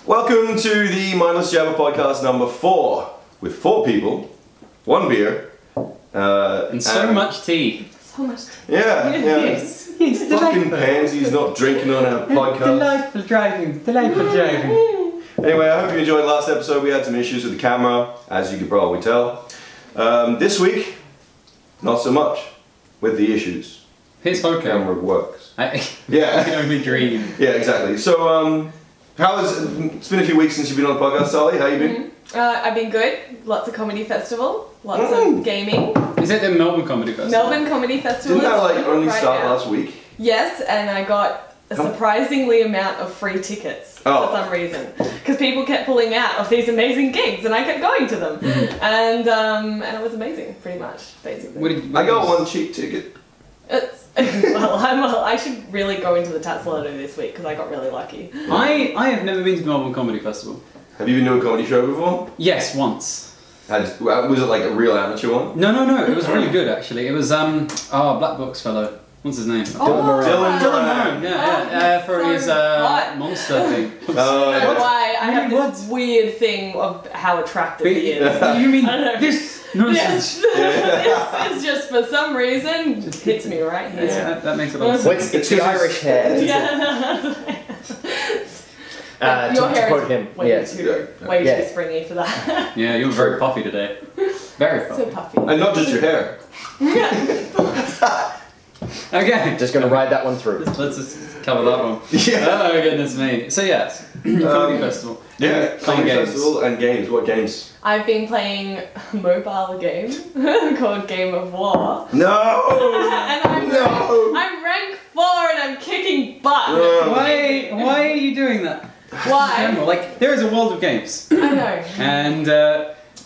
Welcome to the Mindless Jabber podcast number 4, with 4 people, 1 beer, and so much tea. So much tea. Yeah. Yes. It's Fucking delightful. pansies not drinking on our podcast. Delightful driving. Anyway, I hope you enjoyed last episode. We had some issues with the camera, as you could probably tell. This week, not so much with the issues. It's okay. Camera works. I Yeah. can only dream. Yeah, exactly. So, it's been a few weeks since you've been on the podcast, Sally. How you been? I've been good. Lots of comedy festival. Lots of gaming. Is it the Melbourne Comedy Festival? Melbourne Comedy Festival. Didn't that only right start now. last week? Yes, and I got a surprisingly amount of free tickets for some reason. Because people kept pulling out of these amazing gigs and I kept going to them. And it was amazing, pretty much, basically. I got one cheap ticket. I should really go into the Tats Lotto this week because I got really lucky. I have never been to the Melbourne Comedy Festival. Have you been to a comedy show before? Yes, once. Was it like a real amateur one? No. It was really good actually. It was Black Box fellow. What's his name? Dylan Moran. Yeah. For so his hot. monster thing. I don't know why I have this weird thing of how attractive he is. You mean I don't know. this nonsense? Yes. It's just for some reason hits me right here. Yeah, that makes a lot of sense. It's the Irish hair. Your hair quote is him. way too springy for that. Yeah, you're very puffy today. Very puffy. So puffy. And not just your hair. Okay. Just gonna ride that one through. Let's just cover that one. Yeah. Oh goodness me. So yes, comedy festival. Yeah, comedy games. festival and games. What games? I've been playing a mobile game called Game of War. No! And I'm rank 4 and I'm kicking butt. Why are you doing that? Why? Like, there is a world of games. I know. And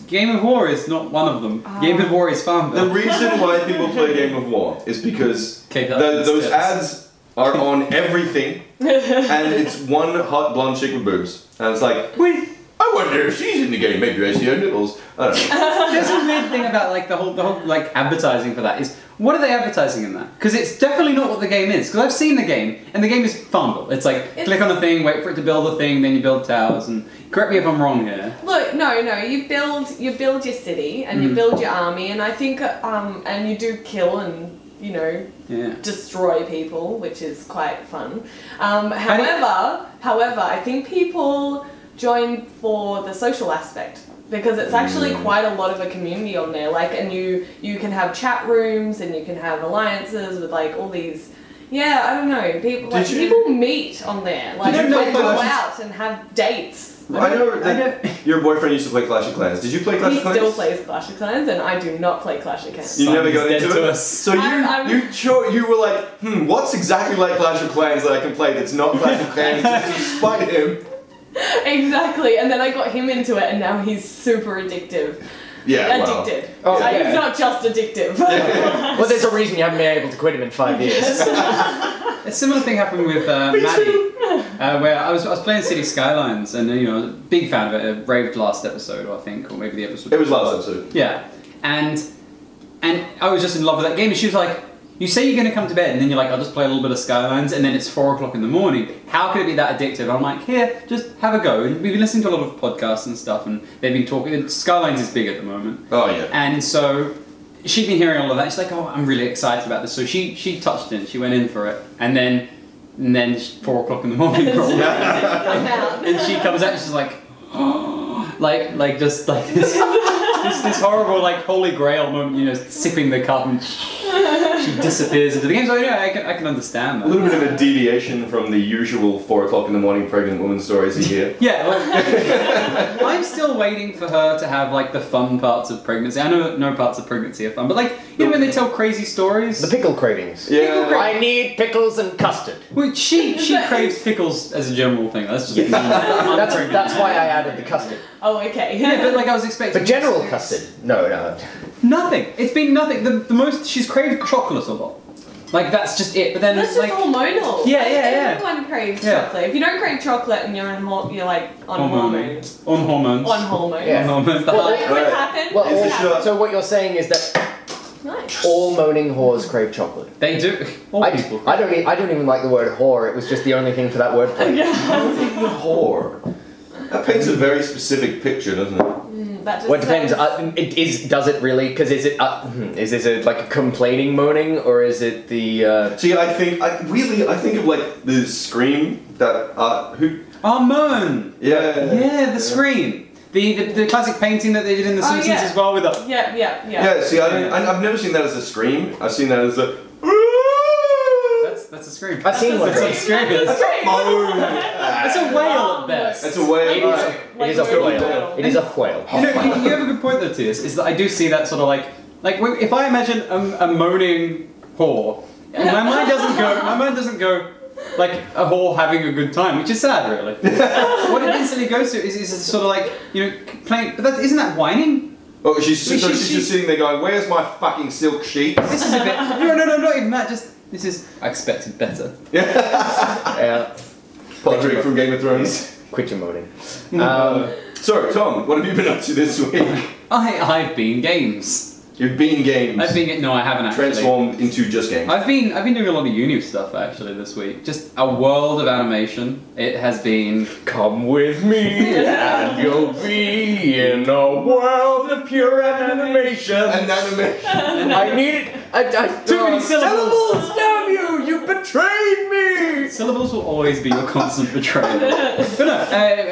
Game of War is not one of them. Game of War is fun. The reason why people play Game of War is because those ads are on everything, and it's one hot blonde chick with boobs. And it's like, wait, I wonder if she's in the game, maybe I see her nipples. I don't know. There's a weird thing about like the whole like advertising for that is, what are they advertising in that? Because it's definitely not what the game is. Because I've seen the game, and the game is Farmville. It's like, click on a thing, wait for it to build a thing, then you build towers, and correct me if I'm wrong here. Look, no, you build your city, and you build your army, and I think, and you do kill and, destroy people, which is quite fun. However, I think people join for the social aspect. Because it's actually quite a lot of a community on there, like, and you can have chat rooms and you can have alliances with like all these, I don't know, people meet on there, like Did you they play go Clash? out and have dates. I know that your boyfriend used to play Clash of Clans. Did you play Clash He of Clans? still plays Clash of Clans, and I do not play Clash of Clans. You never got Dead into to it? us. So you were like, what's exactly like Clash of Clans that I can play that's not Clash of Clans just to spite him? Exactly, and then I got him into it, and now he's super addictive. Yeah, Addicted. Oh, He's not just addictive. Well, there's a reason you haven't been able to quit him in 5 years. A similar thing happened with Maddie, where I was playing City Skylines, and I was a big fan of it. It raved last episode, I think, or maybe the episode. It was last episode. Yeah, and I was just in love with that game. And she was like, "You say you're going to come to bed, and then you're like, I'll just play a little bit of Skylines, and then it's 4 o'clock in the morning. How could it be that addictive?" And I'm like, "Here, just have a go." And we've been listening to a lot of podcasts and stuff, and they've been talking. Skylines is big at the moment. Oh yeah. And so she'd been hearing all of that. She's like, "Oh, I'm really excited about this." So she touched in. She went in for it, and then 4 o'clock in the morning, probably. And she comes out, and she's like, "Oh," like just like this horrible like holy grail moment, sipping the cup, and she disappears into the game. So I can understand that. A little bit of a deviation from the usual 4 o'clock in the morning pregnant woman stories you hear. Yeah, like, I'm still waiting for her to have like the fun parts of pregnancy. I know no parts of pregnancy are fun, but like, when they tell crazy stories. The pickle cravings. Yeah. I need pickles and custard. Well, she craves pickles as a general thing. That's just That's why I added the custard. Oh, okay. Yeah, but like I was expecting. But general custard? No. Nothing. It's been nothing. The most she's craved chocolate a lot. Like that's just it. But then that's it's just like hormonal. Yeah. Everyone craves chocolate. If you don't crave chocolate and you're like on hormones. On hormones. On hormones. Yeah. On hormones. It could happen. Well, so what you're saying is that Nice. all moaning whores crave chocolate. They do. All people. I don't even like the word whore. It was just the only thing for that word. Whore. That paints a very specific picture, doesn't it? Well, it depends. Does it really? Because is this like a complaining moaning, or is it the? See, I think of like the Scream that moan. Yeah, the Scream. The classic painting that they did in The Simpsons as well with the. Yeah. See, I've never seen that as a Scream. I've seen that as a. That's a Scream. I've seen one. That's a Scream. That's a moan. It's a whale at best. It's a whale. It is a whale. It is a whale. You have a good point though, Tias, is that I do see that sort of like if I imagine a moaning whore, my mind doesn't go like a whore having a good time, which is sad really. What it instantly goes to is sort of like, playing, but isn't that whining? Oh, she's just sitting there going, "Where's my fucking silk sheets?" This is a bit, no, not even that, I expected better. Yeah. Podrick from Game of Thrones. Quit your moaning. So, Tom, what have you been up to this week? I've been games. You've been games. No, I haven't actually. Transformed into just games. I've been doing a lot of uni stuff actually this week. Just a world of animation. It has been. Come with me and you'll be in a world of pure animation. I need it. Too many syllables. Damn you! You betrayed me. Syllables will always be your constant betrayer. But no,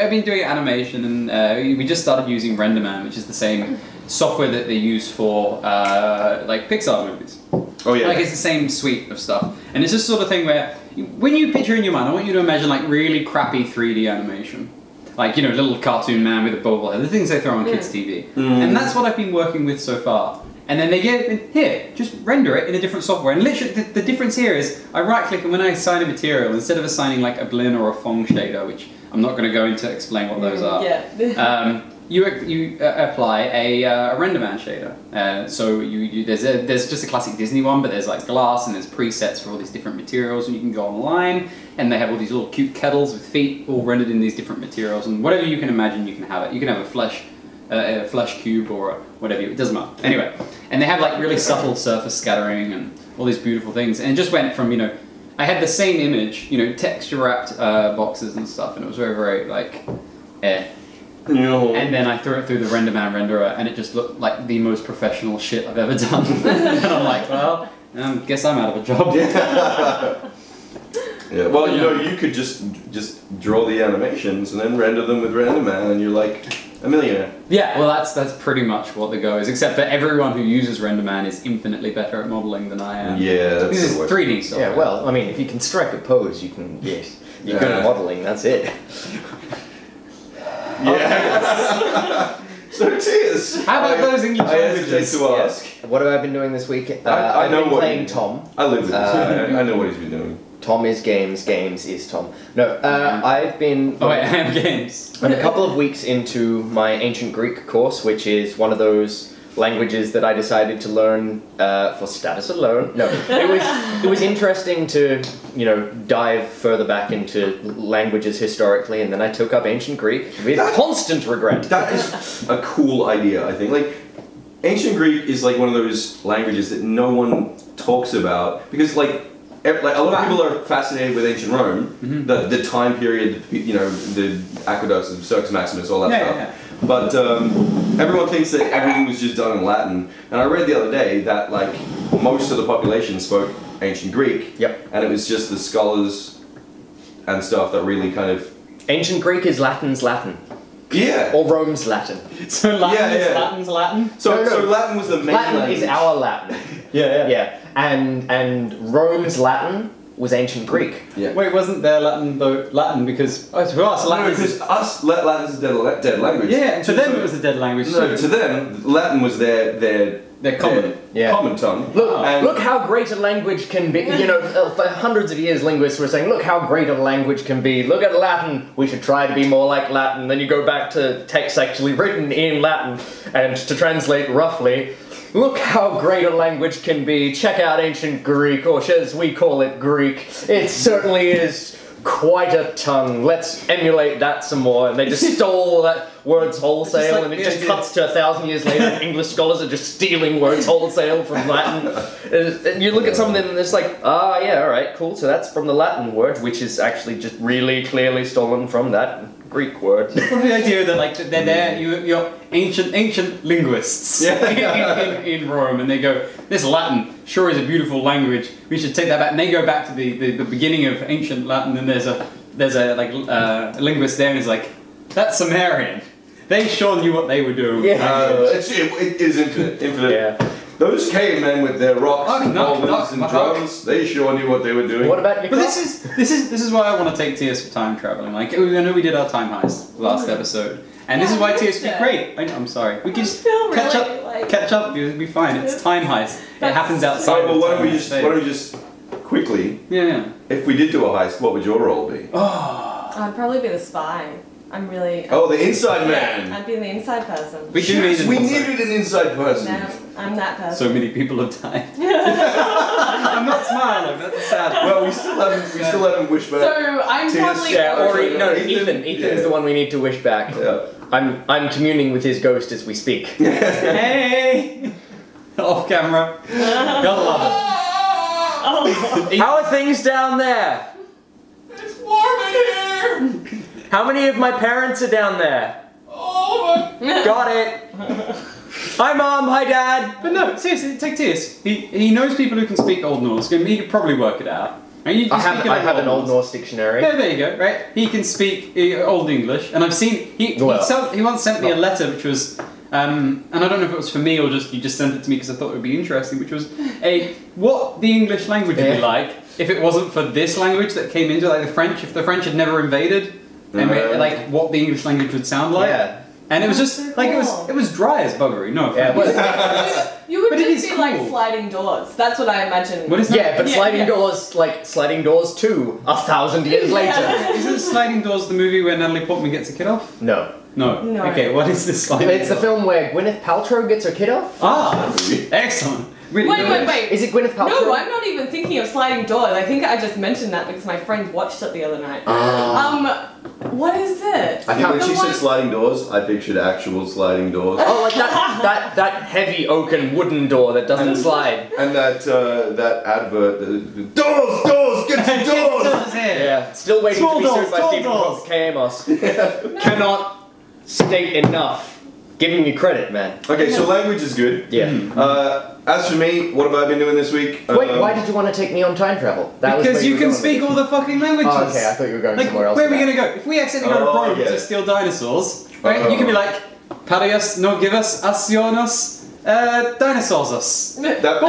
I've been doing animation, and we just started using RenderMan, which is the same software that they use for like Pixar movies. Oh yeah. Like it's the same suite of stuff, and it's this sort of thing where when you picture in your mind, I want you to imagine like really crappy 3D animation, like little cartoon man with a bobble head, the things they throw on kids' TV, and that's what I've been working with so far. And then they give here, just render it in a different software. And literally, the difference here is I right-click, and when I assign a material, instead of assigning like a Blinn or a Phong shader, which I'm not going to go into explain what those are. You apply a RenderMan shader. So there's just a classic Disney one, but there's like glass and there's presets for all these different materials, and you can go online and they have all these little cute kettles with feet all rendered in these different materials, and whatever you can imagine, you can have it. You can have a flesh cube or whatever. It doesn't matter. Anyway, and they have like really subtle surface scattering and all these beautiful things, and it just went from I had the same image, texture wrapped boxes and stuff, and it was very very like No. And then I threw it through the RenderMan renderer, and it just looked like the most professional shit I've ever done. And I'm like, well, guess I'm out of a job. Yeah. Well, you could just draw the animations and then render them with RenderMan, and you're like a millionaire. Yeah. Well, that's pretty much what the go is. Except for everyone who uses RenderMan is infinitely better at modeling than I am. Yeah. This is 3D stuff. Yeah. Well, I mean, if you can strike a pose, you can. Yes. You're good at modeling. That's it. Yeah. So Tias, how about those English languages? I hesitate to ask. What have I been doing this week? I know I've been what playing Tom. I live with this. I know what he's been doing. Tom is games, games is Tom. No, I've been... Oh wait, I am games. I'm a couple of weeks into my Ancient Greek course, which is one of those languages that I decided to learn for status alone. No, it was interesting to, dive further back into languages historically, and then I took up Ancient Greek with constant regret. That is a cool idea, I think. Like, Ancient Greek is like one of those languages that no one talks about, because like a lot of people are fascinated with ancient Rome, the time period, the aqueducts of Circus Maximus, all that stuff. Yeah. But everyone thinks that everything was just done in Latin. And I read the other day that like most of the population spoke Ancient Greek. Yep. And it was just the scholars and stuff that really kind of... Ancient Greek is Latin's Latin. Yeah. Or Rome's Latin. So Latin is Latin's Latin? So Latin was the main Latin language. is our Latin. Yeah. And Rome's Latin was Ancient Greek. Yeah. Wait, wasn't there Latin though? Latin because to us Latin because Latin is a dead language. Yeah, and to them it was a dead language. No, to them Latin was their common common tongue. Look how great a language can be. For hundreds of years linguists were saying, look how great a language can be. Look at Latin. We should try to be more like Latin. Then you go back to texts actually written in Latin, and to translate roughly, look how great a language can be. Check out Ancient Greek, or as we call it, Greek. It certainly is quite a tongue. Let's emulate that some more. And they just stole that words wholesale, and it just cuts to 1,000 years later, and English scholars are just stealing words wholesale from Latin. And you look at some of them, and it's like, yeah, all right, cool. So that's from the Latin word, which is actually just really clearly stolen from that Greek word. From the idea that like they're there, you're ancient linguists in Rome, and they go, this Latin sure is a beautiful language. We should take that back. And they go back to the beginning of ancient Latin, and there's a linguist there, and he's like, that's Sumerian. They sure knew what they were doing. Yeah. It is infinite. Yeah. Those cavemen with their rocks and boulders and drums, they sure knew what they were doing. What about your But this is why I want to take TS for time traveling. Like I know we did our time heist last episode, and this is why TS would be great. I'm sorry, we can just catch up. It'll be fine. It's time heist. It happens outside. Well, why don't we just quickly? Yeah. If we did do a heist, what would your role be? Oh. I'd probably be the spy. I'm really. The inside man. I'd be the inside person. We needed an inside person. No, I'm that person. So many people have died. I'm not smiling. That's sad. Well, we still haven't wished back. So I'm probably. Ethan. Ethan's the one we need to wish back. Yeah. I'm communing with his ghost as we speak. Hey. Off camera. Gotta love it. How are things down there? It's warm in here. How many of my parents are down there? Got it. Hi Mom, hi Dad. But no, seriously, take TS. He knows people who can speak Old Norse. He could probably work it out. I have an Old Norse dictionary. Yeah, there you go. Right, he can speak Old English, and I've seen he once sent me a letter which was, and I don't know if it was for me or just you just sent it to me because I thought it would be interesting, which was what the English language would be like if it wasn't for this language that came into like the French. If the French had never invaded, and like what the English language would sound like. Yeah. And it was just like it was dry as buggery. No, you would just be like sliding doors. That's what I imagine. What is that? Yeah, but sliding doors, like sliding doors 2, 1,000 years later. Isn't Sliding Doors the movie where Natalie Portman gets a kid off? No. Okay, what is this Sliding It's the film where Gwyneth Paltrow gets her kid off. Ah, excellent. Really wait. Is it Gwyneth Paltrow? No, I'm not even thinking of Sliding Doors. I think I just mentioned that because my friend watched it the other night. What is it? I think when she said sliding doors, I pictured actual sliding doors. Oh, like that heavy oaken wooden door that doesn't slide. And that advert, doors, get some doors! Yeah, still waiting to be sued by Stephen Kamos. Cannot state enough. Giving you credit, man. Okay, so language is good. Yeah. As for me, what have I been doing this week? Wait, why did you want to take me on time travel? Because you can speak all the fucking languages. Oh, okay, I thought you were going somewhere else. Where are we going to go? If we accidentally go to Rome to steal dinosaurs, right? You can be like, Parius no give us asionos dinosaurs us. That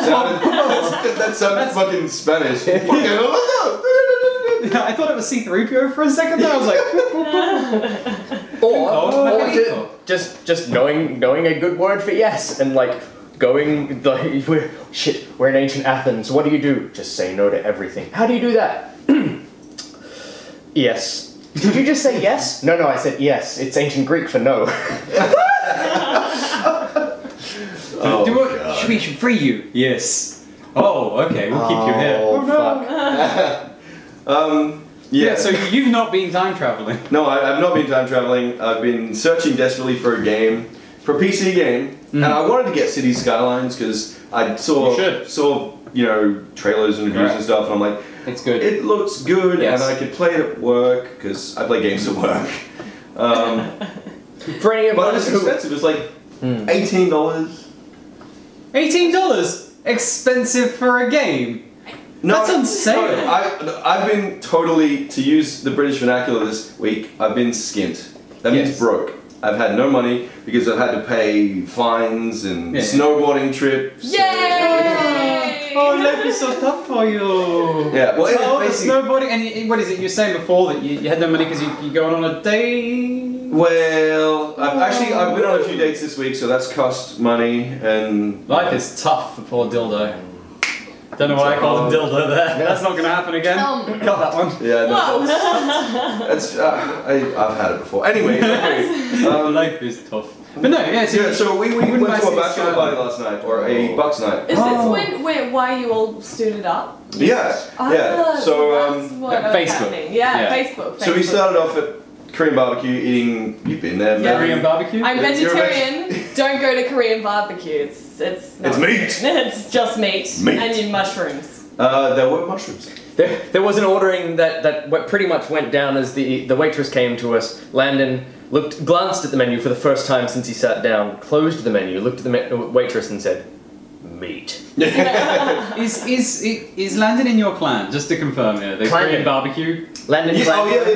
sounded fucking Spanish. I thought it was C-3PO for a second there. I was like... or just knowing a good word for yes, and like going we're in ancient Athens. What do? Just say no to everything. How do you do that? Yes. Did you just say yes? No, I said yes. It's ancient Greek for no. We should free you. Yes. Oh, okay. We'll keep you here. Oh no. Yeah, so you've not been time traveling. No, I've not been time traveling. I've been searching desperately for a game, for a PC game, and I wanted to get City Skylines because I saw trailers and reviews and stuff, and I'm like, it's good. It looks good, and I could play it at work because I play games at work. For any of but it's expensive. It's like $18. $18? Expensive for a game? No, that's insane. No, I've been totally, to use the British vernacular this week, I've been skint. That means broke. I've had no money because I've had to pay fines and snowboarding trips. Yay! Oh, life is so tough for you. Yeah, well, snowboarding, and what is it? You were saying before that you had no money because you're going on a date? Well, I've been on a few dates this week, so that's cost money, and... Life is tough for poor Dildo. Don't know why I called him Dildo there. That's not going to happen again. Cut that one. Yeah, no, that's I've had it before. Anyway, life is tough. But no, so we went to a bachelor party last night, or a Bucks night. Is this why you all suited up? Yeah, So that's what Facebook. Facebook. So we started off at Korean barbecue, eating. You've been there, man. Korean barbecue. I'm vegetarian. Don't go to Korean barbecue. It's meat. It's just meat. And your mushrooms. There were mushrooms. There was an ordering that pretty much went down as the waitress came to us. Landon glanced at the menu for the first time since he sat down, closed the menu, looked at the waitress and said, "Meat." Is Landon in your clan? Just to confirm here, the Korean barbecue. Landon.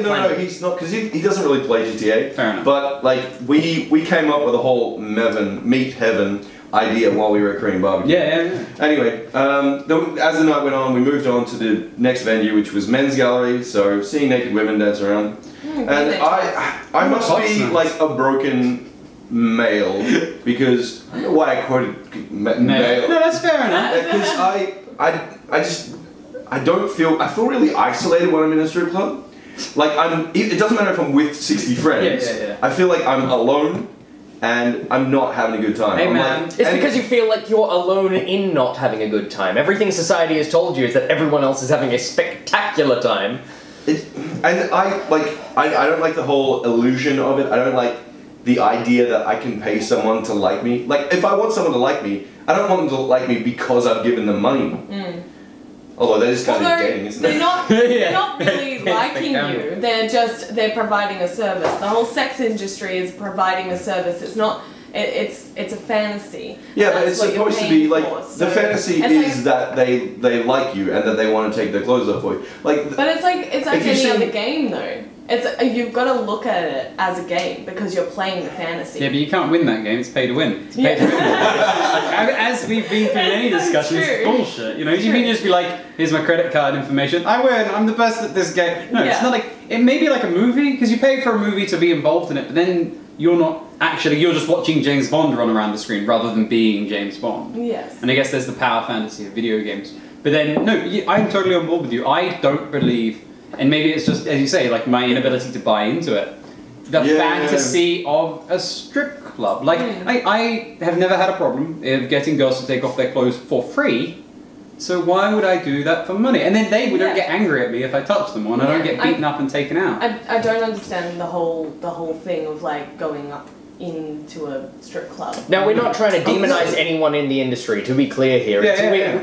No, he's not, because he doesn't really play GTA. Fair enough. But like we came up with a whole meat heaven idea while we were at Korean barbecue. Yeah. Anyway, as the night went on, we moved on to the next venue, which was men's gallery. So seeing naked women dance around, and I must be like a broken male because I don't know why I quoted male. No, that's fair enough. Because I feel really isolated when I'm in a strip club. Like it doesn't matter if I'm with 60 friends. Yeah. I feel like I'm alone and I'm not having a good time. Hey man, it's because you feel like you're alone in not having a good time. Everything society has told you is that everyone else is having a spectacular time. And I don't like the whole illusion of it. I don't like the idea that I can pay someone to like me. Like, if I want someone to like me, I don't want them to like me because I've given them money. Although that is kind of dating, isn't it? They're not really liking you. They're providing a service. The whole sex industry is providing a service. It's not. It's a fantasy. Yeah, but it's supposed to be like the fantasy is that they like you and that they want to take their clothes off for you. Like, but it's like any other game though. You've got to look at it as a game because you're playing the fantasy. Yeah, but you can't win that game. It's pay to win. It's pay to win. As we've been through many discussions, it's bullshit. You know, you can just be like, "Here's my credit card information. I win. I'm the best at this game." No, it's not like it may be like a movie because you pay for a movie to be involved in it, but then you're not actually. You're just watching James Bond run around the screen rather than being James Bond. Yes. And I guess there's the power fantasy of video games. But then, no, I'm totally on board with you. I don't believe. And maybe it's just, as you say, like my inability to buy into it. The fantasy of a strip club. Like, I have never had a problem of getting girls to take off their clothes for free, so why would I do that for money? And then they don't get angry at me if I touch them, or I don't get beaten up and taken out. I don't understand the whole thing of like going up into a strip club. Now, we're not trying to demonize anyone in the industry, to be clear here.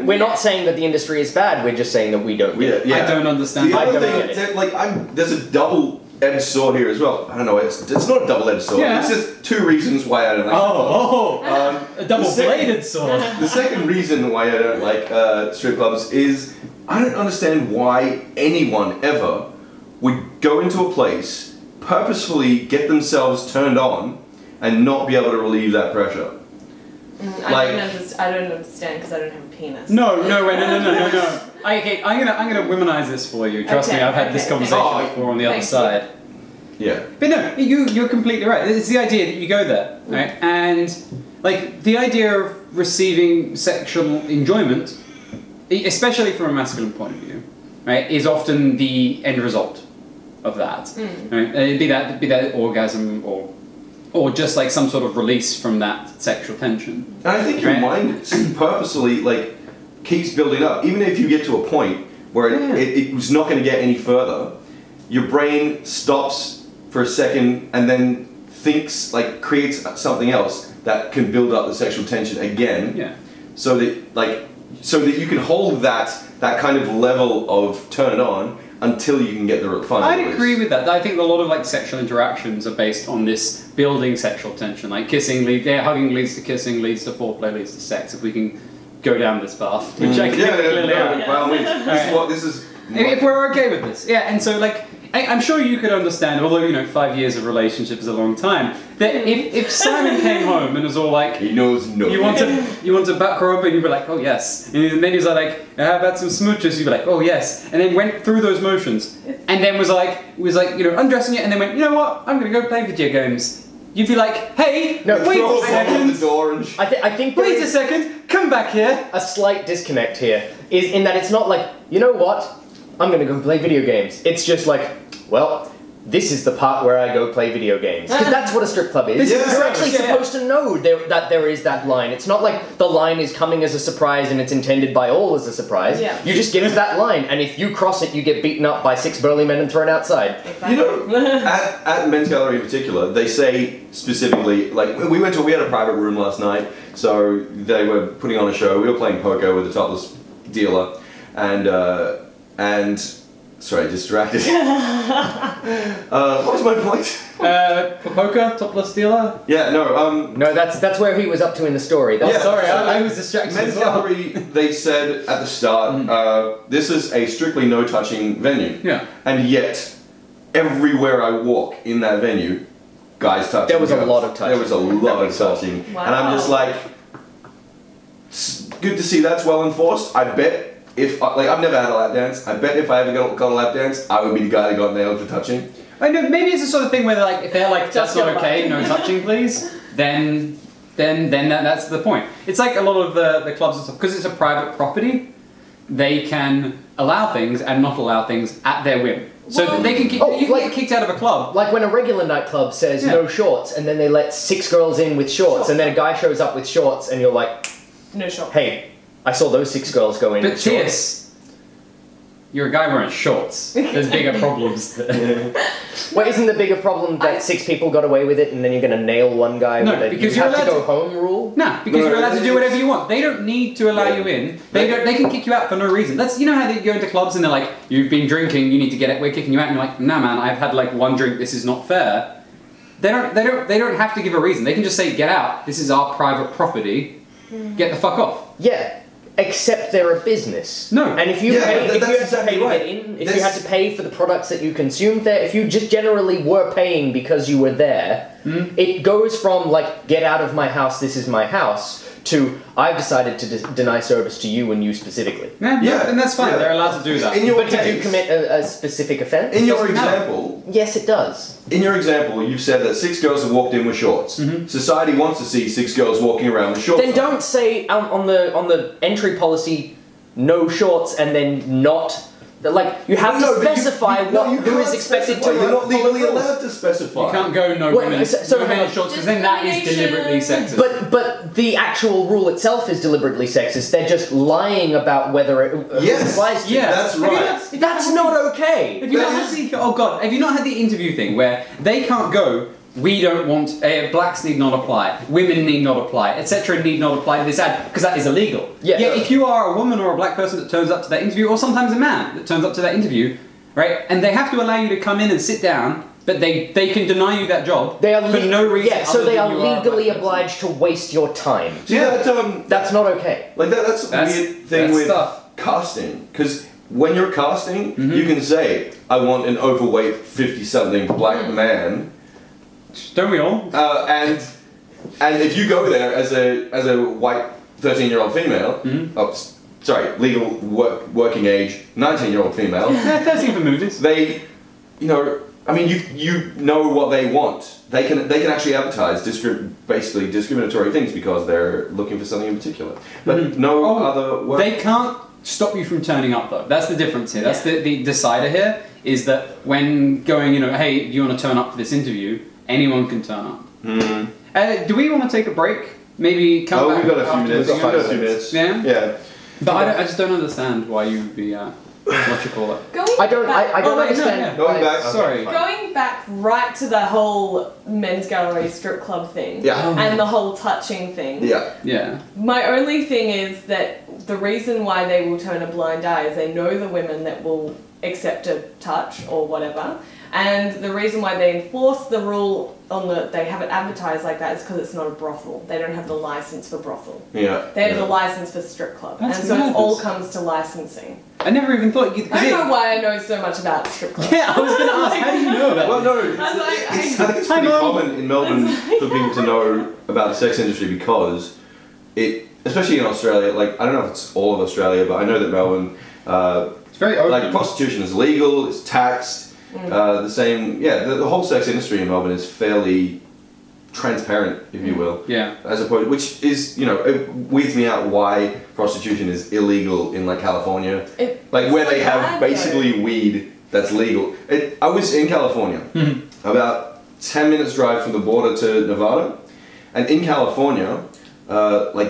We're not saying that the industry is bad, we're just saying that we don't get it. I don't understand. The other thing is, there's a double-edged sword here as well. I don't know, it's not a double-edged sword. It's just two reasons why I don't like a double-bladed sword. The second reason why I don't like strip clubs is I don't understand why anyone ever would go into a place, purposefully get themselves turned on, and not be able to relieve that pressure. I don't understand because I don't have a penis. No. Okay, I'm gonna womanize this for you. Trust me, I've had this conversation before on the other side. Yeah. But no, you're completely right. It's the idea that you go there, right? And like the idea of receiving sexual enjoyment, especially from a masculine point of view, right, is often the end result of that. Right? Be that orgasm or just like some sort of release from that sexual tension. And I think your mind purposely like keeps building up. Even if you get to a point where it was not going to get any further, your brain stops for a second and then thinks, like creates something else that can build up the sexual tension again. Yeah. So that you can hold that kind of level of turn it on until you can get the final I'd release. agree with that. I think a lot of like sexual interactions are based on this building sexual tension. Like hugging leads to kissing, leads to foreplay, leads to sex. If we can go down this path, which I think clearly are. By all means, this is. If we're okay with this, and so like. I'm sure you could understand, although 5 years of relationship is a long time, that if Simon came home and was all like, he knows nothing. You want to back her up, and you'd be like, oh yes, and then he was like, how about some smooches? You'd be like, oh yes, and then went through those motions, and then was like undressing you, and then went, you know what, I'm gonna go play video games. You'd be like, hey, wait a second. The door and I think wait a second, come back here. A slight disconnect here is in that it's not like, you know what, I'm going to go play video games. It's just like, well, this is the part where I go play video games. Because that's what a strip club is. You're actually supposed to know that there is that line. It's not like the line is coming as a surprise and it's intended by all as a surprise. Yeah. You just get to that line, and if you cross it, you get beaten up by 6 burly men and thrown outside. Exactly. At Men's Gallery in particular, they say specifically, like, we had a private room last night, so they were putting on a show. We were playing poker with a topless dealer, and and sorry, distracted. What was my point? Poker, topless dealer? Yeah, no, No, that's where he was up to in the story. Sorry, I was distracted Men's as well. Gallery, they said at the start, this is a strictly no-touching venue. Yeah. And yet, everywhere I walk in that venue, guys touching. There was a lot of touching. There was a lot of touching. Wow. And I'm just like, it's good to see that's well enforced. I bet if, like, I've never had a lap dance. I bet if I ever got a lap dance, I would be the guy that got nailed for touching. I know, maybe it's the sort of thing where they're like, if they're like, that's Just not your okay, no touching please, then that's the point. It's like a lot of the clubs and stuff, because it's a private property, they can allow things and not allow things at their whim. So Well, they can you can get kicked out of a club. Like when a regular nightclub says no shorts, and then they let 6 girls in with shorts, and then a guy shows up with shorts, and you're like, No shorts. hey, I saw those 6 girls go in But with shorts. Tias, you're a guy wearing shorts. There's bigger problems there. Well, isn't the bigger problem that 6 people got away with it, and then you're going to nail one guy No, with a because you you're have to allowed go home rule? Nah, because you're allowed to do whatever you want. They don't need to allow you in. They can kick you out for no reason. You know how they go into clubs and they're like, you've been drinking, you need to get it, we're kicking you out, and you're like, nah man, I've had like 1 drink, this is not fair. They don't have to give a reason. They can just say, get out, this is our private property, get the fuck off. Yeah. Except they're a business. No. And if you had to get in, if you had to pay for the products that you consumed there, if you just generally were paying because you were there, it goes from like, get out of my house, this is my house, to I've decided to deny service to you and you specifically. Yeah, and that's fine. They're allowed to do that. But did you commit a specific offence? In your example, yes, it does. In your example, you've said that 6 girls have walked in with shorts. Society wants to see 6 girls walking around with shorts. Then don't say on the entry policy no shorts and then not. Like, you have to specify who is expected to. You're not legally allowed to specify. You can't go no women, no men in shorts, because then that is deliberately sexist. But the actual rule itself is deliberately sexist. They're just lying about whether it applies to. Yeah, that's right. That's not okay. Have you not had the interview thing where they can't go, we don't want, blacks need not apply, women need not apply, etc. need not apply to this ad, because that is illegal. Yeah. Yet if you are a woman or a black person that turns up to that interview, or sometimes a man that turns up to that interview, right, and they have to allow you to come in and sit down, but they can deny you that job for no reason. Yeah, so they are legally obliged to waste your time. See, that's not okay. Like that's a weird thing with casting, because when you're casting, you can say, I want an overweight 50-something black man. Don't we all? And if you go there as a white 13-year-old female, legal working age 19-year-old female. Yeah, 13 for movies. They, I mean, you know what they want. They can actually advertise basically discriminatory things because they're looking for something in particular. But other work. They can't stop you from turning up though. That's the difference here. That's the decider here, is that when going, hey, do you want to turn up for this interview? Anyone can turn up. Do we want to take a break? Maybe come back. We've got a few minutes. We've got a few minutes. Yeah? Yeah. But I just don't understand why you would be, what you call it? I don't understand. Going back. Sorry. Going back right to the whole men's gallery strip club thing. Yeah. And the whole touching thing. Yeah. Yeah. My only thing is that the reason why they will turn a blind eye is they know the women that will accept a touch or whatever. And the reason why they enforce the rule they have it advertised like that is because it's not a brothel. They don't have the license for brothel. Yeah. They have the license for strip club. That's and so madness. it all comes to licensing. I never even thought you. I don't know why I know so much about strip clubs. Yeah, I was going to ask, how do you know about Well, no, I was like, I think it's pretty common in Melbourne for people to know about the sex industry because especially in Australia, like, I don't know if it's all of Australia, but I know that Melbourne, it's very open. Like, prostitution is legal, it's taxed. The whole sex industry in Melbourne is fairly transparent, if you will. Yeah. As opposed, which is, it weirds me out why prostitution is illegal in like California, where they have basically weed that's legal. I was in California, about 10 minutes drive from the border to Nevada, and in California,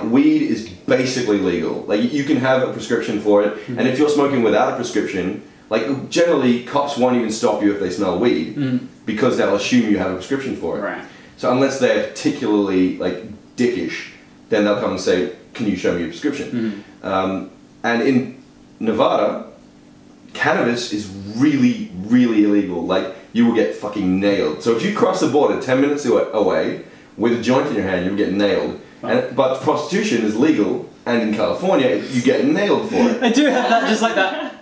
weed is basically legal. Like, you can have a prescription for it, and if you're smoking without a prescription, like, generally, cops won't even stop you if they smell weed, because they'll assume you have a prescription for it. Right. So unless they're particularly, dickish, then they'll come and say, can you show me your prescription? And in Nevada, cannabis is really, really illegal. Like, you will get fucking nailed. So if you cross the border 10 minutes away with a joint in your hand, you'll get nailed. But prostitution is legal, and in California, you get nailed for it. I do have that, just like that.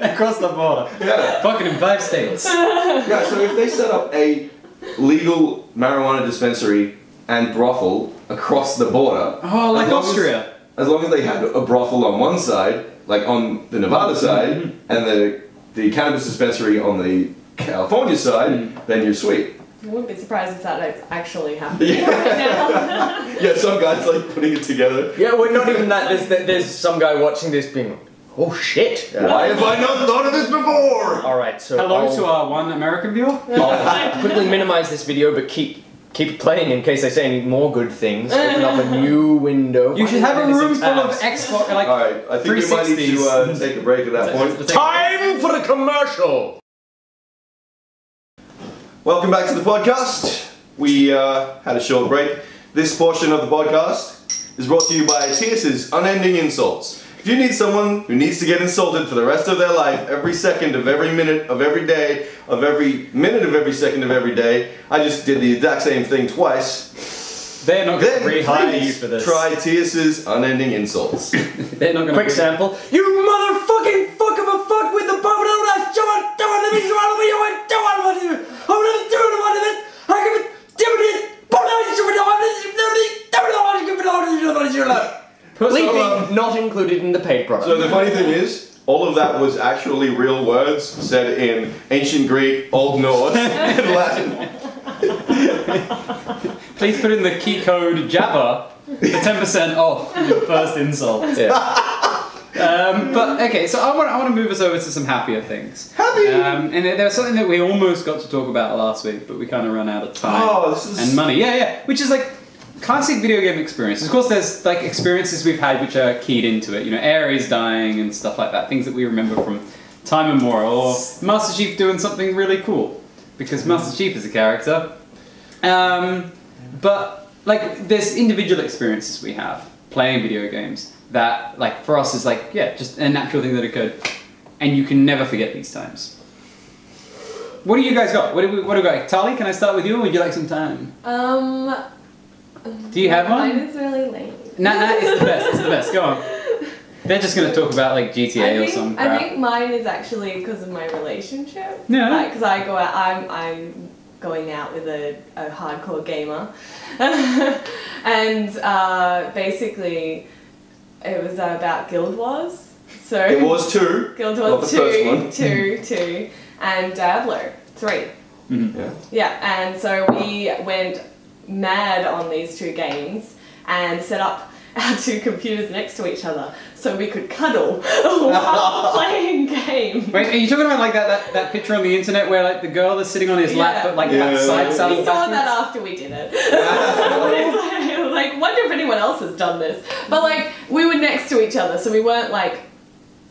Across the border. Yeah. Fucking in 5 states. Yeah, so if they set up a legal marijuana dispensary and brothel across the border... Oh, like Austria. As long as they had a brothel on one side, like on the Nevada side, and the cannabis dispensary on the California side, then you're sweet. I wouldn't be surprised if that actually happened Yeah. right now. Yeah, some guy's like putting it together. Yeah, well, not even that. There's some guy watching this being, oh shit. Why have I not thought of this before? Alright, so Hello to our one American viewer. I'll quickly minimize this video, but keep it playing in case I say any more good things. Open up a new window. You should have a room full of Xbox, like Alright, I think we might need to take a break at that point. Time for the commercial! Welcome back to the podcast. We had a short break. This portion of the podcast is brought to you by Tierce's Unending Insults. If you need someone who needs to get insulted for the rest of their life, every second of every minute of every day, of every minute of every second of every day, I just did the exact same thing twice. They're not going to rehire you for this. Try Tierce's Unending Insults. They're not going to. Quick sample. You motherfucking fuck of a fuck with the bubble. Bleeping not included in the paid product. So the funny thing is, all of that was actually real words said in Ancient Greek, Old Norse, and Latin. Please put in the key code Jabba for 10% off your first insult. Yeah. But okay, so I want to move us over to some happier things. Happy! And there was something that we almost got to talk about last week, but we kind of ran out of time. Oh, this is... And money. Yeah. Which is like classic video game experiences. Of course, there's like experiences we've had which are keyed into it. You know, Ares dying and stuff like that. Things that we remember from time immemorial. Or Master Chief doing something really cool. Because Master Chief is a character. But like, there's individual experiences we have playing video games that, like, for us is like, yeah, just a natural thing that occurred, and you can never forget these times. What do you guys got? What do we got? Tali, can I start with you, or would you like some time? Do you have one? Mine is really lame. Nah, it's the best. It's the best. Go on. They're just gonna talk about like GTA or some crap. I think mine is actually because of my relationship. Yeah. Because I go out, I'm going out with a hardcore gamer, and basically it was about Guild Wars. So it was 2. Guild Wars 2, and Diablo 3. Mm-hmm. Yeah. Yeah, and so we went mad on these 2 games and set up our 2 computers next to each other so we could cuddle while playing game. Wait, are you talking about like that picture on the internet where like the girl is sitting on his lap but like that side saddle We saw backwards? that after we did it. Like, wonder if anyone else has done this. But like, we were next to each other, so we weren't like,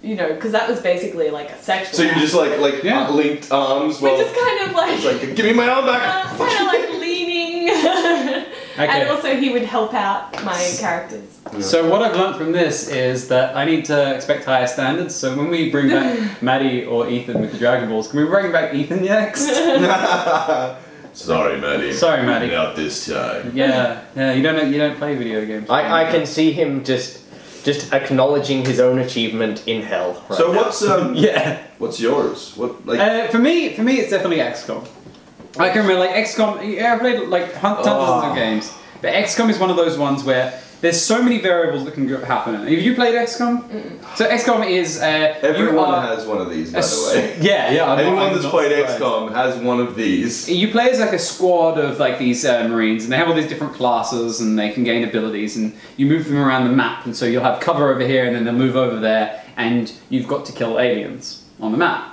you know, because that was basically like a sexual. So you just like linked arms. We just kind of like. It's like, give me my arm back. Kind of like leaning. Okay. And also he would help out my characters. Yeah. So what I've learned from this is that I need to expect higher standards. So when we bring back Maddie or Ethan with the Dragon Balls, can we bring back Ethan next? Sorry, Maddie. Sorry, Maddie. Not this time. Yeah. You don't play video games. I can see him just acknowledging his own achievement in hell. Right So now. what's what's yours? What like? For me, it's definitely XCOM. I can remember like XCOM. Yeah, I've played like tons of games, but XCOM is one of those ones where there's so many variables that can happen. Have you played XCOM? Mm-mm. So XCOM is Everyone has one of these, by the way. Yeah. Anyone that's played XCOM has one of these. You play as like a squad of like these Marines, and they have all these different classes, and they can gain abilities, and you move them around the map, and so you'll have cover over here, and then they'll move over there, and you've got to kill aliens on the map.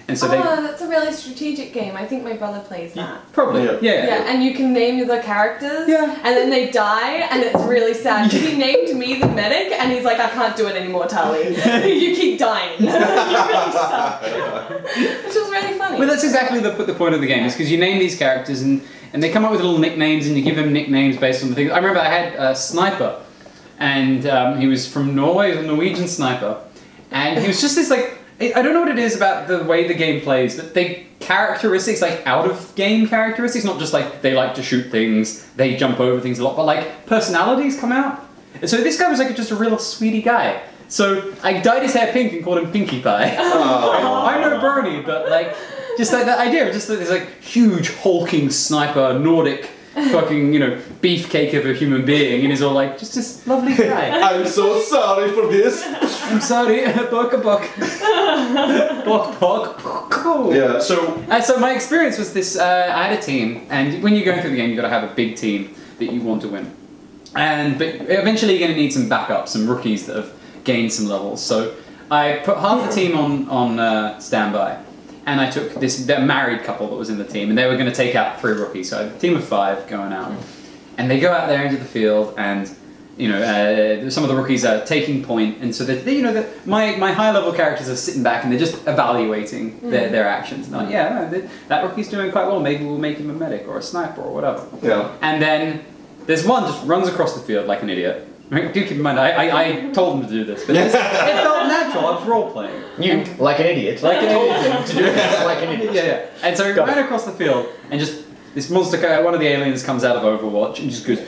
And so that's a really strategic game. I think my brother plays that. Probably, yeah. Yeah, and you can name the characters, Yeah. and then they die, and it's really sad. He named me the medic, and he's like, I can't do it anymore, Tali. You keep dying. You really suck. Which was really funny. Well, that's exactly the point of the game, is because you name these characters, and they come up with little nicknames, and you give them nicknames based on the things. I remember I had a sniper, and he was from Norway, he was a Norwegian sniper. and he was just this like, I don't know what it is about the way the game plays, but they characteristics, like out of game characteristics, not just like they like to shoot things, they jump over things a lot, but like personalities come out. And so this guy was like just a real sweetie guy. So I dyed his hair pink and called him Pinkie Pie. I know Brony, but like just like that idea of just that there's like huge hulking sniper Nordic fucking, you know, beefcake of a human being, and he's all like, just this lovely guy. I'm so sorry for this. I'm sorry, buck. Cool. Yeah, so my experience was this, I had a team, and when you're going through the game, you've got to have a big team that you want to win. But eventually you're going to need some backup, some rookies that have gained some levels. So I put half the team on standby. And I took this married couple that was in the team, and they were going to take out 3 rookies. So I had a team of 5 going out, and they go out there into the field, and you know some of the rookies are taking point, and so my high level characters are sitting back and they're just evaluating their actions. And like, that rookie's doing quite well. Maybe we'll make him a medic or a sniper or whatever. Yeah. And then there's one just runs across the field like an idiot. Do keep in mind, I told them to do this, but it felt natural. I was role playing. You, like an idiot. Like an idiot. To do this like an idiot. Yeah. And so he ran across the field, and just this monster, one of the aliens comes out of Overwatch and just goes,